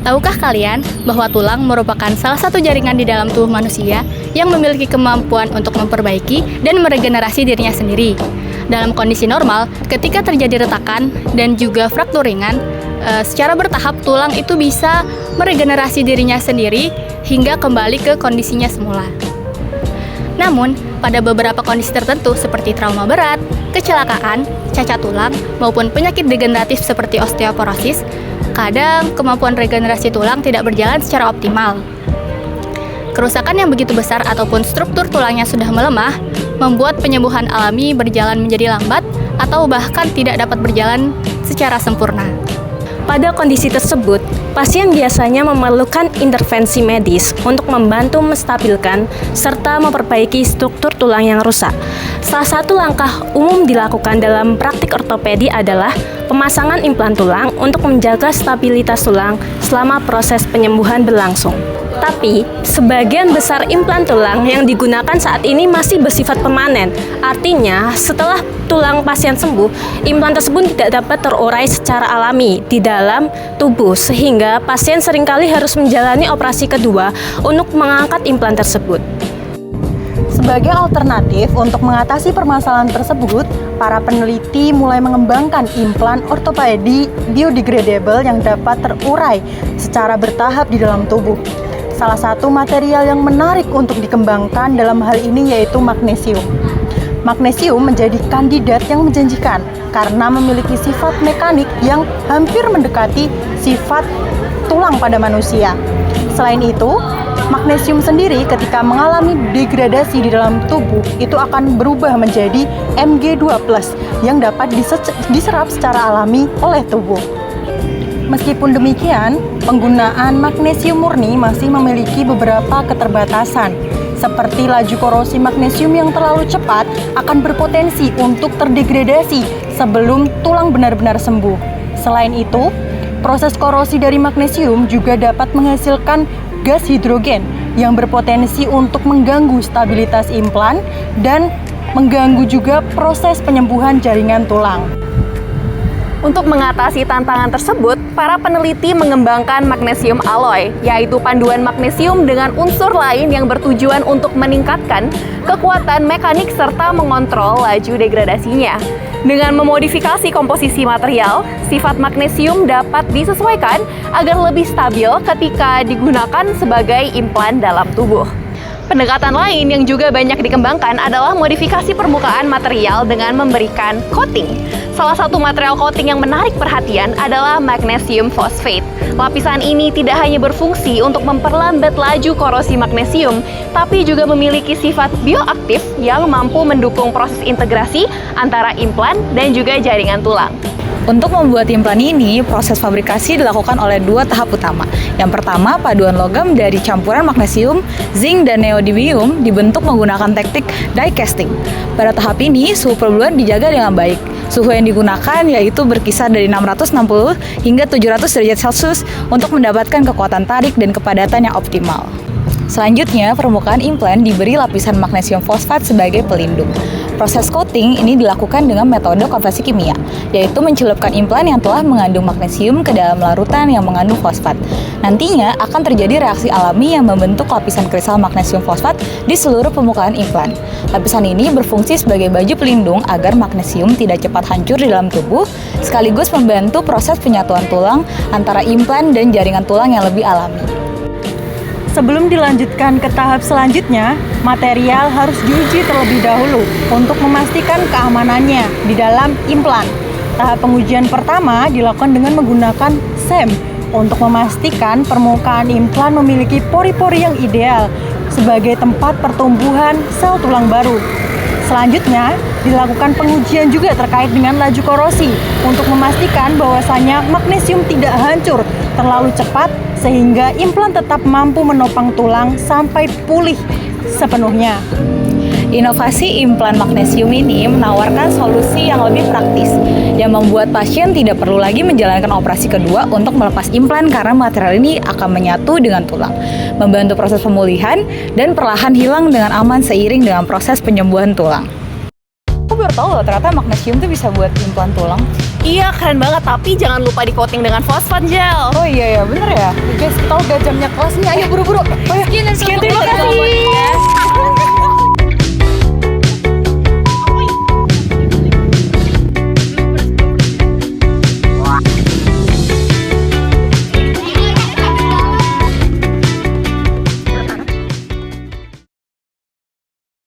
Tahukah kalian bahwa tulang merupakan salah satu jaringan di dalam tubuh manusia yang memiliki kemampuan untuk memperbaiki dan meregenerasi dirinya sendiri? Dalam kondisi normal, ketika terjadi retakan dan juga fraktur ringan, secara bertahap tulang itu bisa meregenerasi dirinya sendiri hingga kembali ke kondisinya semula. Namun, pada beberapa kondisi tertentu seperti trauma berat, kecelakaan, cacat tulang, maupun penyakit degeneratif seperti osteoporosis, kadang kemampuan regenerasi tulang tidak berjalan secara optimal. Kerusakan yang begitu besar ataupun struktur tulangnya sudah melemah, membuat penyembuhan alami berjalan menjadi lambat atau bahkan tidak dapat berjalan secara sempurna. Pada kondisi tersebut, pasien biasanya memerlukan intervensi medis untuk membantu menstabilkan serta memperbaiki struktur tulang yang rusak. Salah satu langkah umum dilakukan dalam praktik ortopedi adalah pemasangan implan tulang untuk menjaga stabilitas tulang selama proses penyembuhan berlangsung. Tapi, sebagian besar implan tulang yang digunakan saat ini masih bersifat permanen. Artinya, setelah tulang pasien sembuh, implan tersebut tidak dapat terurai secara alami di dalam tubuh, sehingga pasien seringkali harus menjalani operasi kedua untuk mengangkat implan tersebut. Sebagai alternatif untuk mengatasi permasalahan tersebut, para peneliti mulai mengembangkan implan ortopedi biodegradable yang dapat terurai secara bertahap di dalam tubuh. Salah satu material yang menarik untuk dikembangkan dalam hal ini yaitu magnesium. Magnesium menjadi kandidat yang menjanjikan karena memiliki sifat mekanik yang hampir mendekati sifat tulang pada manusia. Selain itu, magnesium sendiri ketika mengalami degradasi di dalam tubuh itu akan berubah menjadi Mg2+ yang dapat diserap secara alami oleh tubuh. Meskipun demikian, penggunaan magnesium murni masih memiliki beberapa keterbatasan, seperti laju korosi magnesium yang terlalu cepat akan berpotensi untuk terdegradasi sebelum tulang benar-benar sembuh. Selain itu, proses korosi dari magnesium juga dapat menghasilkan gas hidrogen yang berpotensi untuk mengganggu stabilitas implan dan mengganggu juga proses penyembuhan jaringan tulang. Untuk mengatasi tantangan tersebut, para peneliti mengembangkan magnesium alloy, yaitu panduan magnesium dengan unsur lain yang bertujuan untuk meningkatkan kekuatan mekanik serta mengontrol laju degradasinya. Dengan memodifikasi komposisi material, sifat magnesium dapat disesuaikan agar lebih stabil ketika digunakan sebagai implan dalam tubuh. Pendekatan lain yang juga banyak dikembangkan adalah modifikasi permukaan material dengan memberikan coating. Salah satu material coating yang menarik perhatian adalah magnesium fosfat. Lapisan ini tidak hanya berfungsi untuk memperlambat laju korosi magnesium, tapi juga memiliki sifat bioaktif yang mampu mendukung proses integrasi antara implan dan juga jaringan tulang. Untuk membuat implan ini, proses fabrikasi dilakukan oleh dua tahap utama. Yang pertama, paduan logam dari campuran magnesium, zinc, dan neodymium dibentuk menggunakan teknik die casting. Pada tahap ini, suhu perburuan dijaga dengan baik. Suhu yang digunakan yaitu berkisar dari 660 hingga 700 derajat Celcius untuk mendapatkan kekuatan tarik dan kepadatan yang optimal. Selanjutnya, permukaan implan diberi lapisan magnesium fosfat sebagai pelindung. Proses coating ini dilakukan dengan metode konversi kimia, yaitu mencelupkan implan yang telah mengandung magnesium ke dalam larutan yang mengandung fosfat. Nantinya akan terjadi reaksi alami yang membentuk lapisan kristal magnesium fosfat di seluruh permukaan implan. Lapisan ini berfungsi sebagai baju pelindung agar magnesium tidak cepat hancur di dalam tubuh, sekaligus membantu proses penyatuan tulang antara implan dan jaringan tulang yang lebih alami. Sebelum dilanjutkan ke tahap selanjutnya, material harus diuji terlebih dahulu untuk memastikan keamanannya di dalam implan. Tahap pengujian pertama dilakukan dengan menggunakan SEM untuk memastikan permukaan implan memiliki pori-pori yang ideal sebagai tempat pertumbuhan sel tulang baru. Selanjutnya, dilakukan pengujian juga terkait dengan laju korosi untuk memastikan bahwasannya magnesium tidak hancur terlalu cepat sehingga implan tetap mampu menopang tulang sampai pulih sepenuhnya. Inovasi implan magnesium ini menawarkan solusi yang lebih praktis, yang membuat pasien tidak perlu lagi menjalankan operasi kedua untuk melepas implan karena material ini akan menyatu dengan tulang, membantu proses pemulihan dan perlahan hilang dengan aman seiring dengan proses penyembuhan tulang. baru tahu loh ternyata magnesium tuh bisa buat implan tulang. Iya, keren banget. Tapi jangan lupa di coating dengan fosfat gel. Oh iya ya, bener ya. Guys, kita udah jamnya kelas nih. Ayo buru-buru. Oh ya, Sekian dan sekian, selamat terima melanjutkan kasih. podcast.